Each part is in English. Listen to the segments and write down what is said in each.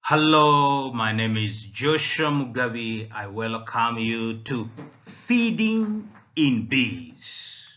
Hello, my name is Joshua Mugabe. I welcome you to Feeding in Bees.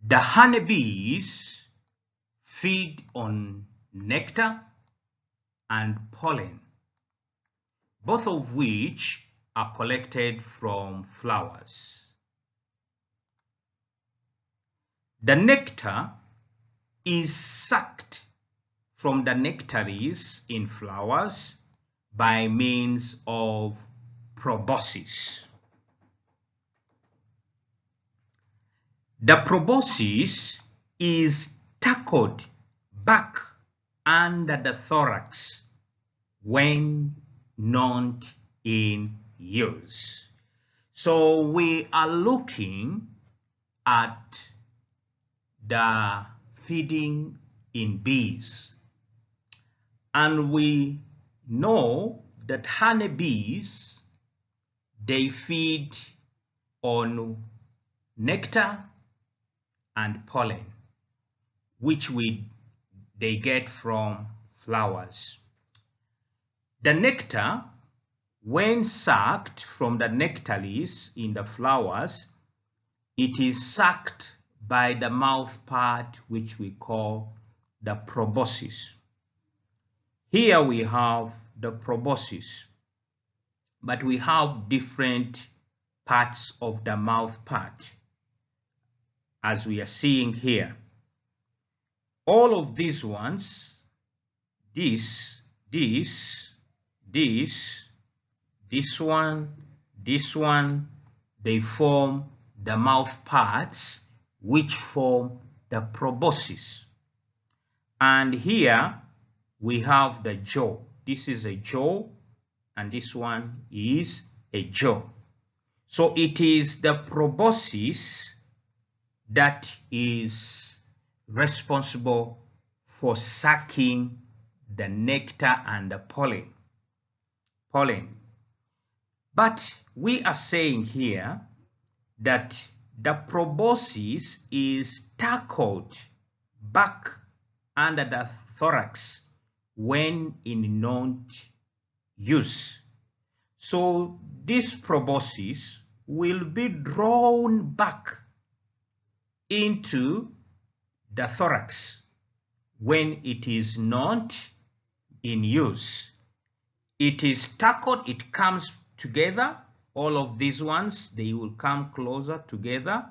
The honeybees feed on nectar and pollen, both of which are collected from flowers. The nectar is sucked from the nectaries in flowers by means of proboscis. The proboscis is tackled back under the thorax when not in use. So we are looking at the feeding in bees, and we know that honeybees, they feed on nectar and pollen, which they get from flowers. The nectar, when sucked from the nectaries in the flowers, it is sucked by the mouth part, which we call the proboscis. Here we have the proboscis, but we have different parts of the mouth part, as we are seeing here. All of these ones, this one, they form the mouth parts, which form the proboscis. And here we have the jaw. This is a jaw, and this one is a jaw. So it is the proboscis that is responsible for sucking the nectar and the pollen. But we are saying here that the proboscis is tackled back under the thorax when in non-use. So this proboscis will be drawn back into the thorax when it is not in use. It is tackled, it comes together. All of these ones, they will come closer together,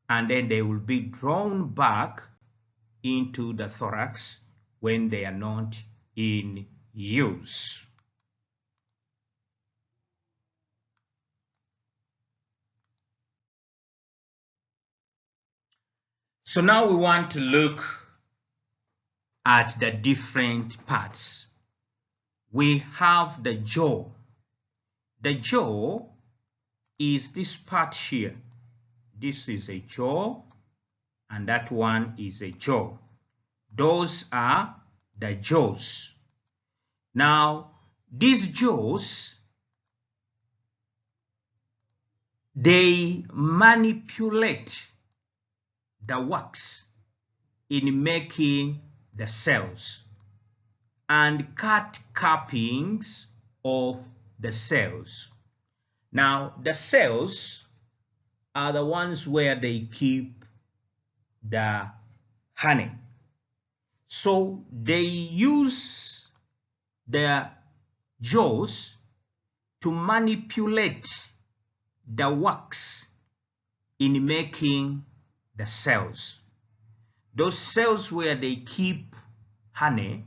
and then they will be drawn back into the thorax when they are not in use. So now we want to look at the different parts. We have the jaw. The jaw is this part here. This is a jaw, and that one is a jaw. Those are the jaws. Now, these jaws, they manipulate the wax in making the cells and cut cappings of the cells. Now, the cells are the ones where they keep the honey. So they use their jaws to manipulate the wax in making the cells. Those cells where they keep honey,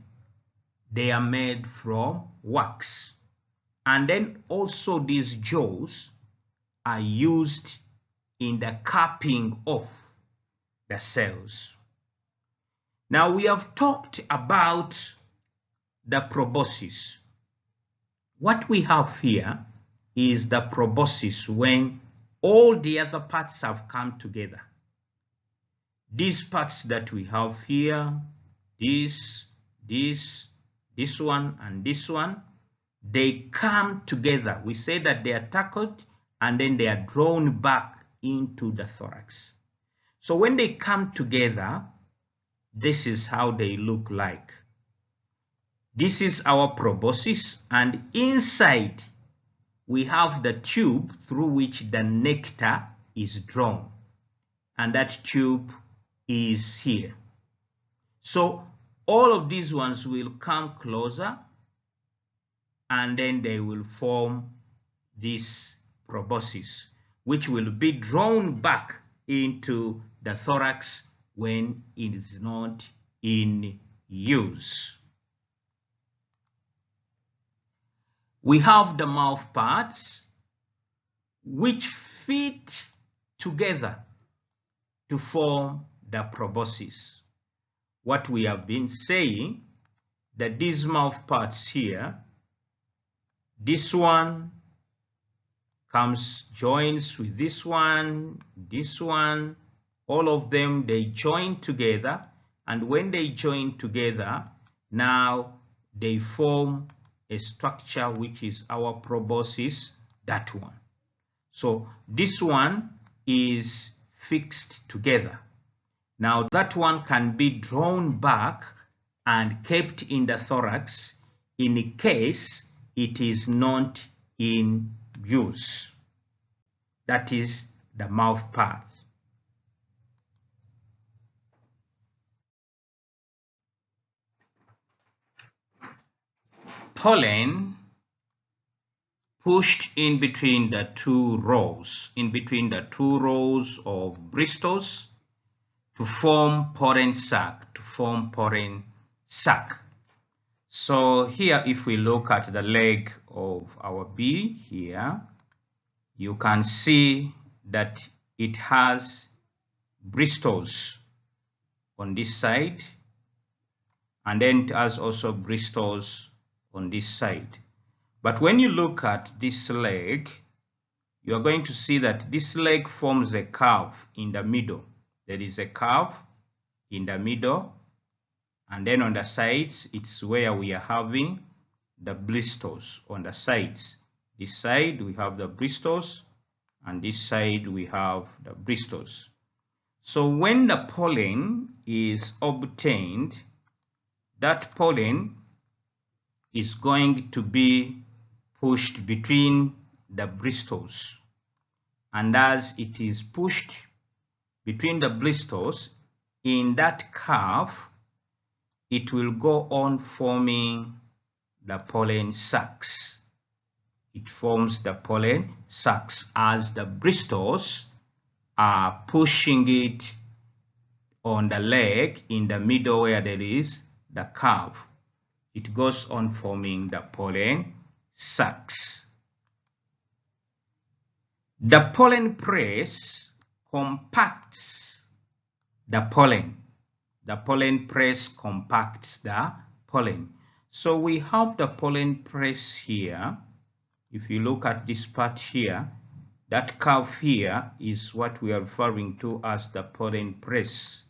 they are made from wax. And then also these jaws are used in the capping of the cells. Now we have talked about the proboscis. What we have here is the proboscis when all the other parts have come together. These parts that we have here, this one, and this one, they come together. We say that they are tackled and then they are drawn back into the thorax. So when they come together, this is how they look like. This is our proboscis, and inside we have the tube through which the nectar is drawn, and that tube is here. So all of these ones will come closer, and then they will form this proboscis, which will be drawn back into the thorax when it is not in use. We have the mouth parts, which fit together to form the proboscis. What we have been saying, that these mouth parts here, this one joins with this one, all of them, they join together, and when they join together, now they form a structure which is our proboscis, that one. So this one is fixed together. Now that one can be drawn back and kept in the thorax in case it is not in use. That is the mouth part. Pollen pushed in between the two rows of bristles to form pollen sac, So here, if we look at the leg of our bee here, you can see that it has bristles on this side, and then it has also bristles on this side. But when you look at this leg, you are going to see that this leg forms a curve in the middle. There is a curve in the middle, and then on the sides, it's where we are having the blisters on the sides. This side we have the bristles, and this side we have the bristles. So when the pollen is obtained, that pollen is going to be pushed between the bristles, and as it is pushed between the blisters in that curve, it will go on forming the pollen sacs. It forms the pollen sacs as the bristles are pushing it on the leg in the middle where there is the curve. It goes on forming the pollen sacs. The pollen press compacts the pollen. The pollen press compacts the pollen. So we have the pollen press here. If you look at this part here, that curve here is what we are referring to as the pollen press.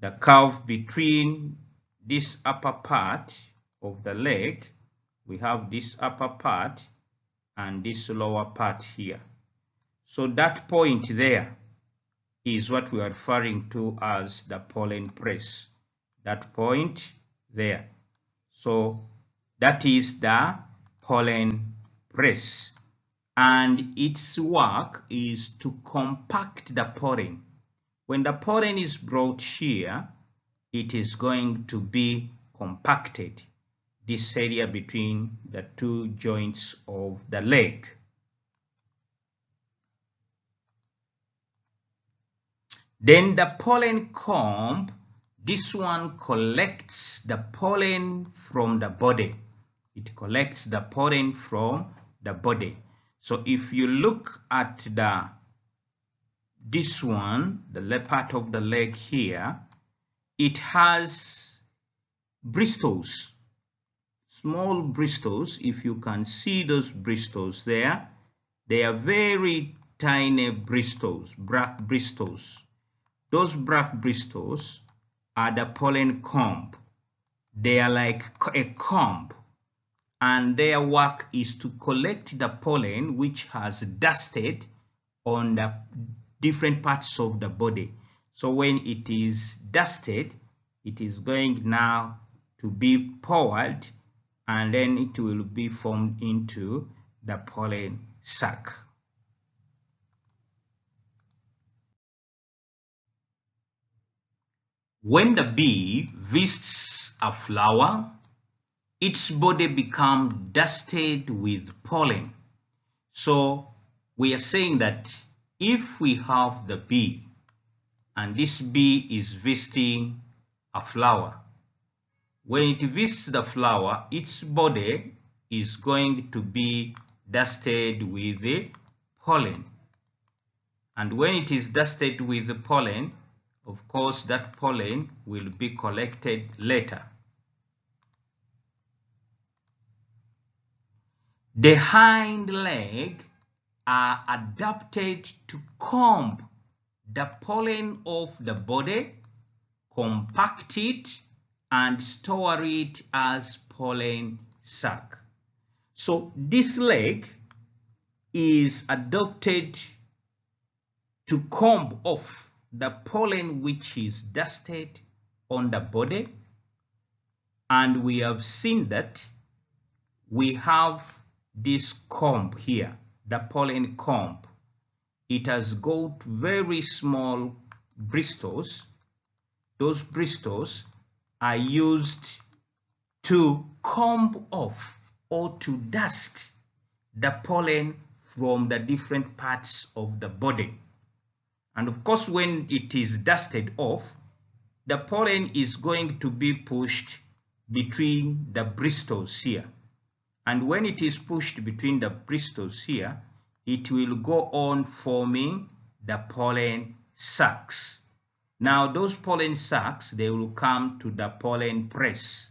The curve between this upper part of the leg, we have this upper part and this lower part here. So that point there is what we are referring to as the pollen press. That point there. So that is the pollen press. And its work is to compact the pollen. When the pollen is brought here, it is going to be compacted, this area between the two joints of the leg. Then the pollen comb, this one collects the pollen from the body. It collects the pollen from the body. So if you look at this one, the part of the leg here, it has bristles, small bristles. If you can see those bristles there, they are very tiny bristles, black bristles. Those black bristles are the pollen comb. They are like a comb, and their work is to collect the pollen which has dusted on the different parts of the body. So when it is dusted, it is going now to be poured, and then it will be formed into the pollen sac. When the bee visits a flower, its body becomes dusted with pollen. So we are saying that if we have the bee, and this bee is visiting a flower, when it visits the flower, its body is going to be dusted with the pollen. And when it is dusted with the pollen, of course, that pollen will be collected later. The hind leg are adapted to comb the pollen of the body, compact it, and store it as pollen sac. So this leg is adapted to comb off the pollen which is dusted on the body, and we have seen that we have this comb here, the pollen comb. It has got very small bristles. Those bristles are used to comb off or to dust the pollen from the different parts of the body. And of course, when it is dusted off, the pollen is going to be pushed between the bristles here. And when it is pushed between the bristles here, it will go on forming the pollen sacs. Now those pollen sacs, they will come to the pollen press.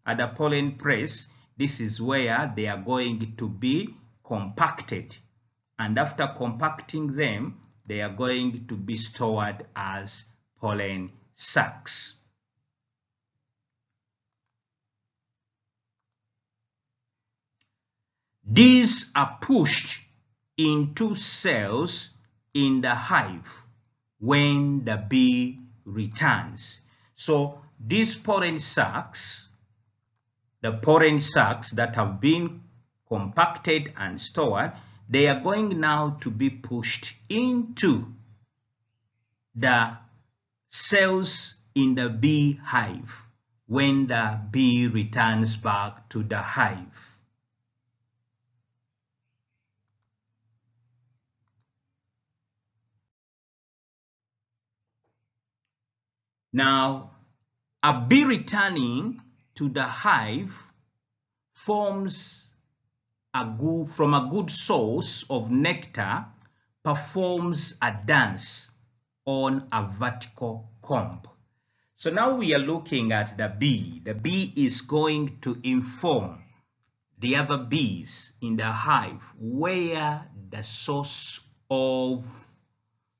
At the pollen press, this is where they are going to be compacted. And after compacting them, they are going to be stored as pollen sacs. These are pushed into cells in the hive when the bee returns. So these pollen sacs, the pollen sacs that have been compacted and stored, they are going now to be pushed into the cells in the bee hive when the bee returns back to the hive. Now, a bee returning to the hive forms from a good source of nectar, performs a dance on a vertical comb. So now we are looking at the bee. The bee is going to inform the other bees in the hive where the source of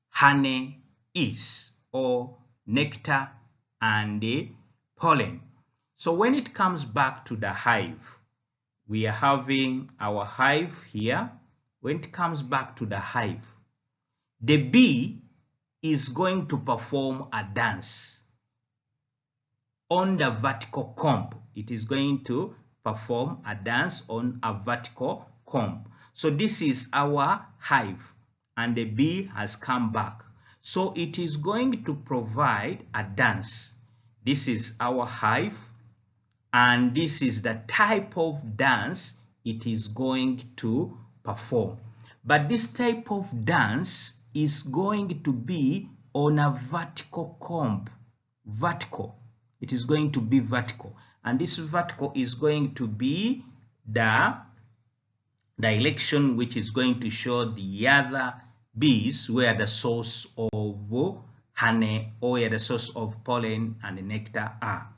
honey is, or nectar and the pollen. So when it comes back to the hive, we are having our hive here. When it comes back to the hive, the bee is going to perform a dance on the vertical comb. It is going to perform a dance on a vertical comb. So this is our hive, and the bee has come back. So it is going to provide a dance. This is our hive, and this is the type of dance it is going to perform. But this type of dance is going to be on a vertical comb. Vertical. It is going to be vertical. And this vertical is going to be the direction which is going to show the other bees where the source of honey or where the source of pollen and nectar are.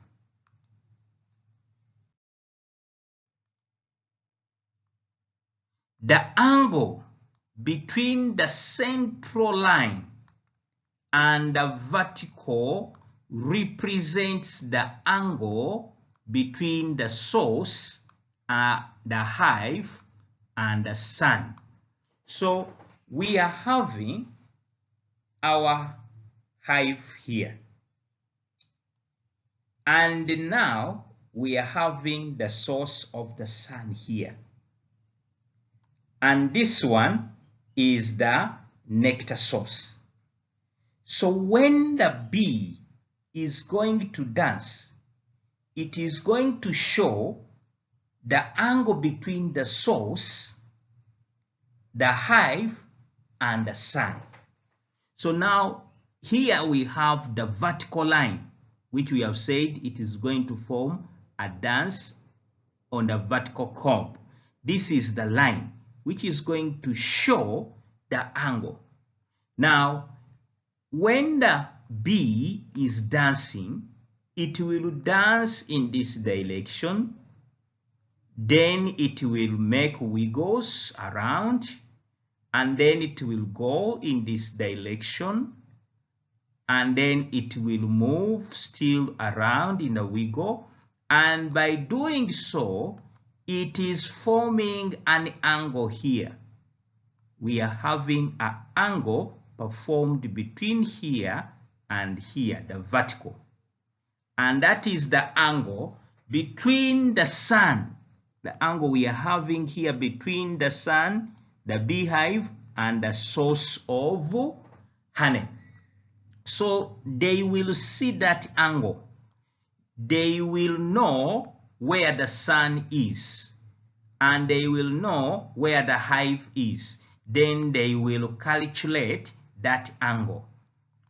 The angle between the central line and the vertical represents the angle between the source, the hive, and the sun. So we are having our hive here. And now we are having the source of the sun here. And this one is the nectar source. So when the bee is going to dance, it is going to show the angle between the source, the hive, and the sun. So now here we have the vertical line, which we have said it is going to form a dance on the vertical comb. This is the line which is going to show the angle. Now, when the bee is dancing, it will dance in this direction, then it will make wiggles around, and then it will go in this direction, and then it will move still around in a wiggle, and by doing so, it is forming an angle here. We are having an angle performed between here and here, the vertical. And that is the angle between the sun, the angle we are having here between the sun, the beehive, and the source of honey. So they will see that angle. They will know where the sun is, and they will know where the hive is. Then they will calculate that angle,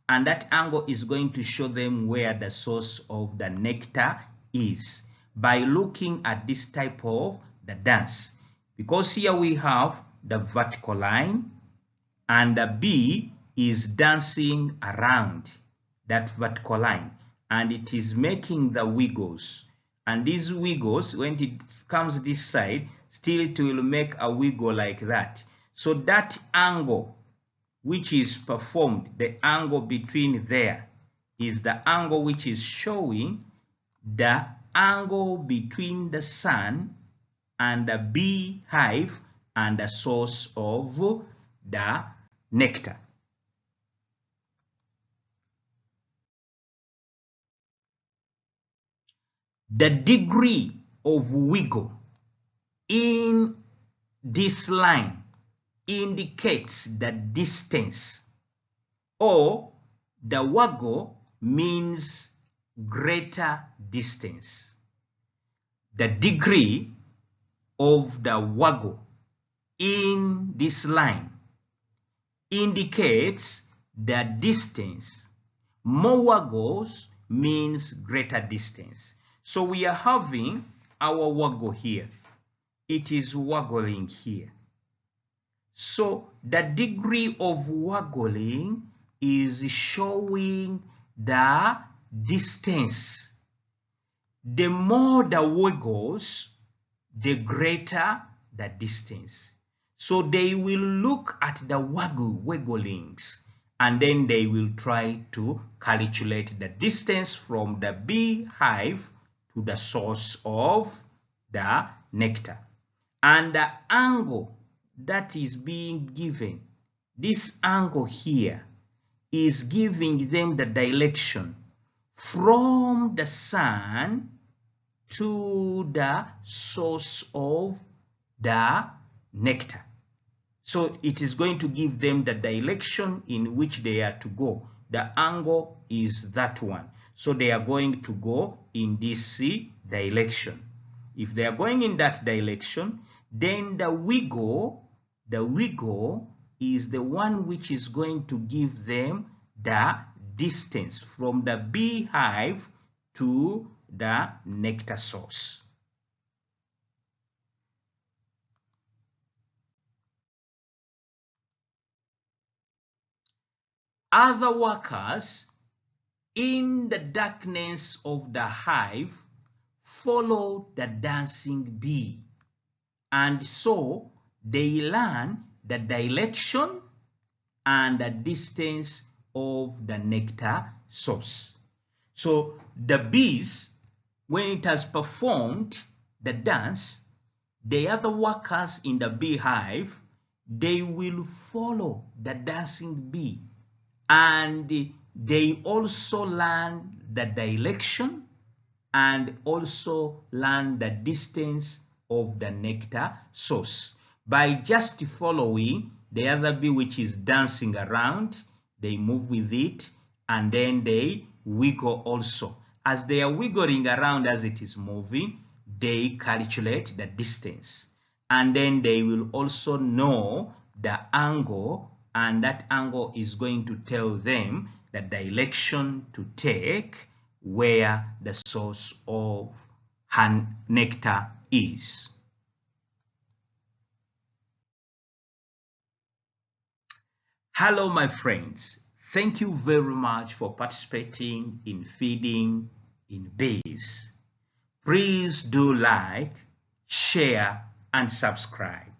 and that angle is going to show them where the source of the nectar is by looking at this type of the dance. Because here we have the vertical line, and the bee is dancing around that vertical line, and it is making the wiggles. And these wiggles, when it comes this side, still it will make a wiggle like that. So that angle which is performed, the angle between there, is the angle which is showing the angle between the sun and the beehive and the source of the nectar. The degree of wiggle in this line indicates the distance, or the waggle means greater distance. The degree of the waggle in this line indicates the distance. More waggles means greater distance. So we are having our waggle here. It is waggling here. So the degree of waggling is showing the distance. The more the wiggles, the greater the distance. So they will look at the wigglings, and then they will try to calculate the distance from the beehive to the source of the nectar. And the angle that is being given, this angle here, is giving them the direction from the sun to the source of the nectar. So it is going to give them the direction in which they are to go. The angle is that one. So they are going to go in this direction. If they are going in that direction, then the wiggle is the one which is going to give them the distance from the beehive to the nectar source. Other workers in the darkness of the hive follow the dancing bee, and so they learn the direction and the distance of the nectar source. So the bees, when it has performed the dance, the other workers in the beehive, they will follow the dancing bee, and they also learn the direction and also learn the distance of the nectar source. By just following the other bee which is dancing around, they move with it and then they wiggle also. As they are wiggling around as it is moving, they calculate the distance. And then they will also know the angle, and that angle is going to tell them the direction to take where the source of nectar is. Hello, my friends. Thank you very much for participating in Feeding in Bees. Please do like, share, and subscribe.